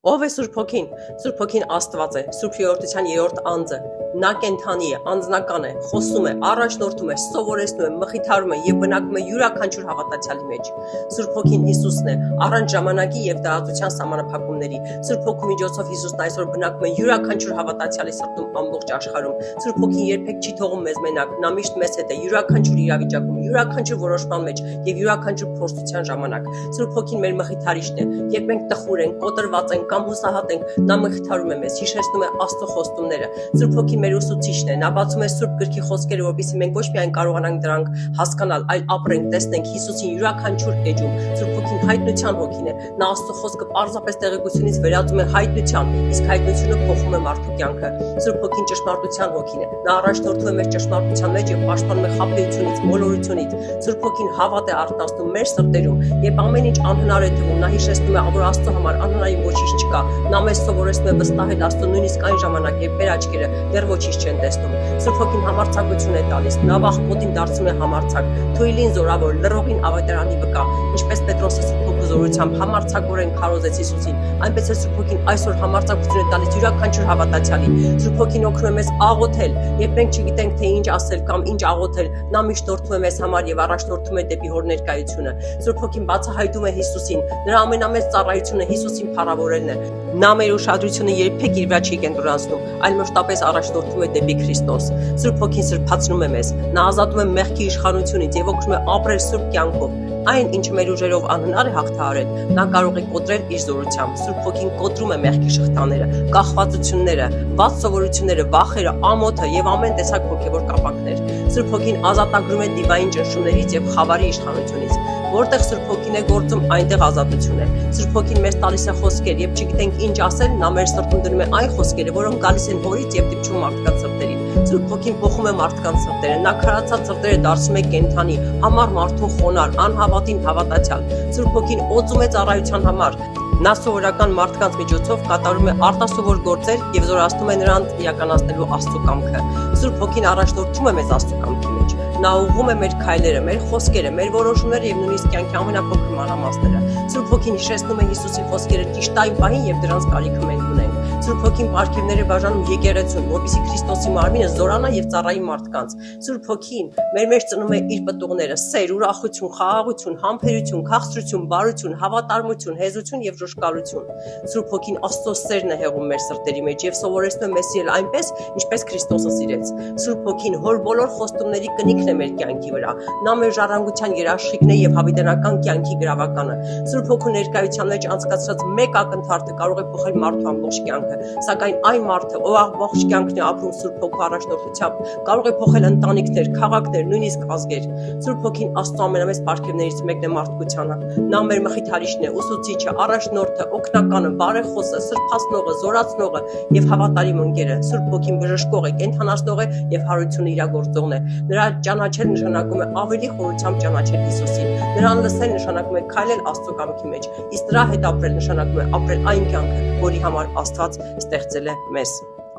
Ով է Սուրբ Հոգին։ Սուրբ Հոգին Աստված է, Սուրբ Երրորդության երրորդ անձը։ Նա կենդանի է, անձնական է, խոսում է, առաջնորդում է, սովորեցնում է, մխիթարում է եւ բնակվում է յուրաքանչյուր հավատացյալի մեջ։ Սուրբ Հոգին Հիսուսն է, առանց ժամանակի եւ տարածության սահմանափակումների։ Սուրբ Հոգու միջոցով Հիսուսն այսօր բնակվում է յուրաքանչյուր հավատացյալի սրտում ամբողջ աշխարհում։ Սուրբ Հոգին երբեք չի թողում մեզ մենակ, նա միշտ մեզ հետ է յուրաքանչյուր իրավիճակում, յուրաքանչյուր որոշման մեջ եւ յուրաքանչյուր փորձության ժամանակ։ Սուրբ Հոգին մեր մխիթարիչն է, երբ մենք տխուր ենք, կոտրված ենք կամ հուսահատ ենք, նա մխիթարում է մեզ, հիշեցնում է Աստծո խոստումները։ Սուրբ Հոգին մեր ուսուցիչն է, նա բացում է Սուրբ Գրքի խոսքերը, որպեսզի մենք ոչ միայն կարողանանք դրանք հասկանալ, այլ ապրենք, տեսնենք Հիսուսին յուրաքանչյուր էջում։ Սուրբ Հոգին հայտնության հոգին է, նա Աստծո խոսքը պարզապես տեղեկությունից վերածում է հայտնության, իսկ հայտնությունը փոխում է մարդու կյանքը։ Սուրբ Հոգին ճշմարտության հոգին է, նա առաջնորդում է մեզ ճշմարտության մեջ եւ պաշտպանում է խաբեությունից, մոլորությունից։ Սուրբ Հոգին հավատ է արտնասնում մեր սրտերում, երբ ամեն ինչ անհնար է թվում, նա հիշեցնում է, որ Աստծո համար անհնարին ոչինչ չկա։ Նա մեզ սովորեցնում է վստահել Աստծո նույնիսկ այն ժամանակ, երբ մեր աչքերը դեռ ոչինչ չեն տեսնում։ Սուրբ Հոգին համարձակություն է տալիս, նա վախկոտին դարձնում է համարձակ, թույլին զորավոր, լռողին ավետարանի վկա, ինչպես Պետրոսը Սուրբ Հոգու զորությամբ համարձակորեն քարոզեց Հիսուսին, այնպես է Սուրբ Հոգին այսօր համարձակություն է տալիս յուրաքանչյուր հավատացյալի։ Սուրբ Հոգին օգնում է մեզ աղոթել, երբ մենք չգիտենք թե ինչ ասել կամ ինչ աղոթել, նա միշտորդում է մեզ համար եւ առաջնորդում է դեպի հոր ներկայությունը։ Սուրբ Հոգին բացահայտում է Հիսուսին, նրա ամենամեծ ծառայությունը Հիսուսին փառավորելն է։ Նա մեր ուշադրությունը երբեք իր վրա չի կենտրոնացնում, այլ մշտապես առաջնորդում է դեպի Քրիստոս։ Սուրբ Հոգին սրբացնում է մեզ, նա ազատում է մեղքի իշխանությունից եւ օգնում է ապրել սուրբ կյանքով։ Այն, ինչը մեր ուժերով անհնար է հաղթահարել, նա կարող է կոտրել իր զորությամբ։ Սուրբ Հոգին կոտրում է մեղքի շղթաները, կախվածությունները, վատ սովորությունները, վախերը, ամոթը եւ ամեն տեսակ հոգեվոր կապանքներ։ Սուրբ Հոգին ազատագրում է դիվային ճնշումներից եւ խավարի իշխանությունից։ Որտեղ Սուրբ Հոգին է գործում, այնտեղ ազատություն է։ Սուրբ Հոգին մեզ տալիս է խոսքեր, երբ չգիտենք ինչ ասել, նա մեր սրտում դնում է այն խոսքերը, որոնք գալիս են հորից եւ դիպչում մարդկանց սրտերին։ Սուրբ Հոգին փոխում է մարդկանց սրտերը, նա քարացած սրտերը դարձնում է կենդանի, համառ մարդուն խոնար, անհավատին հավատացյալ։ Սուրբ Հոգին օծում է ծառայության համար։ Նա սովորական մարդկանց միջոցով կատարում է արտասովոր գործեր եւ զորացնում է նրանց իրականացնելու Աստծո կամքը։ Սուրբ Հոգին առաջնորդում է մեզ Աստծո կամքի մեջ։ Նա ուղղում է մեր քայլերը, մեր խոսքերը, մեր որոշումները եւ նույնիսկ կյանքի ամենափոքր մանրամասները։ Սուրբ Հոգին հիշեցնում է Հիսուսի խոսքերը ճիշտ այն պահին, երբ դրանց կարիքը մենք ունենք։ Սուրբ Հոգին պարգևներ է բաժանում եկեղեցուն, որպեսզի Քրիստոսի մարմինը զորանա եւ ծառայի մարդկանց։ Սուրբ Հոգին մեր մեջ ծնում է իր պտուղները՝ սեր, ուրախություն, խաղաղություն, համբերություն, քաղցրություն, բարություն, հավատարմություն, հեզություն եւ ժողկալություն։ Սուրբ Հոգին Աստծո սերն է հեղում մեր սրտերի մեջ եւ սովորեցնում է մեզ սիրել այնպես, ինչպես Քրիստոսը սիրեց։ Սուրբ Հոգին հոր բոլոր խոստումների կնիքն է մեր կյանքի վրա։ Նա մեր ժառանգության երաշխիքն է եւ հավիտենական կյանքի գրավականը։ Սուրբ Հոգու ներկայության մեջ անցկացրած մեկ ակնթարթը կարող է փոխել մարդու ամբողջ կյանքը, սակայն այն մարդը, ով ամբողջ կյանքն է ապրում Սուրբ Հոգու առաջնորդությամբ, կարող է փոխել ընտանիքներ, քաղաքներ, նույնիսկ ազգեր։ Սուրբ Հոգին Աստծո ամենամեծ պարգևներից մեկն է մարդկությանը։ Նա մեր մխիթարիչն է, ուսուցիչը, առաջնորդը, օգնականը, բարեխոսը, սրբացնողը, զորացնողը եւ հավատարիմ ընկերը։ Սուրբ Հոգին բժշկող է, կենդանացնող է եւ հարությունը իրագործողն է։ Նրա ճանաչել նշանակում է ավելի խորությամբ ճանաչել Հիսուսին։ Նրան լսել նշանակում է քայլել Աստծո կամքի մեջ, իսկ նրա հետ ապրել նշանակում է ապրել այն կյանքը, որի համար Աստված ստեղծել է մեզ։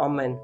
Ամեն։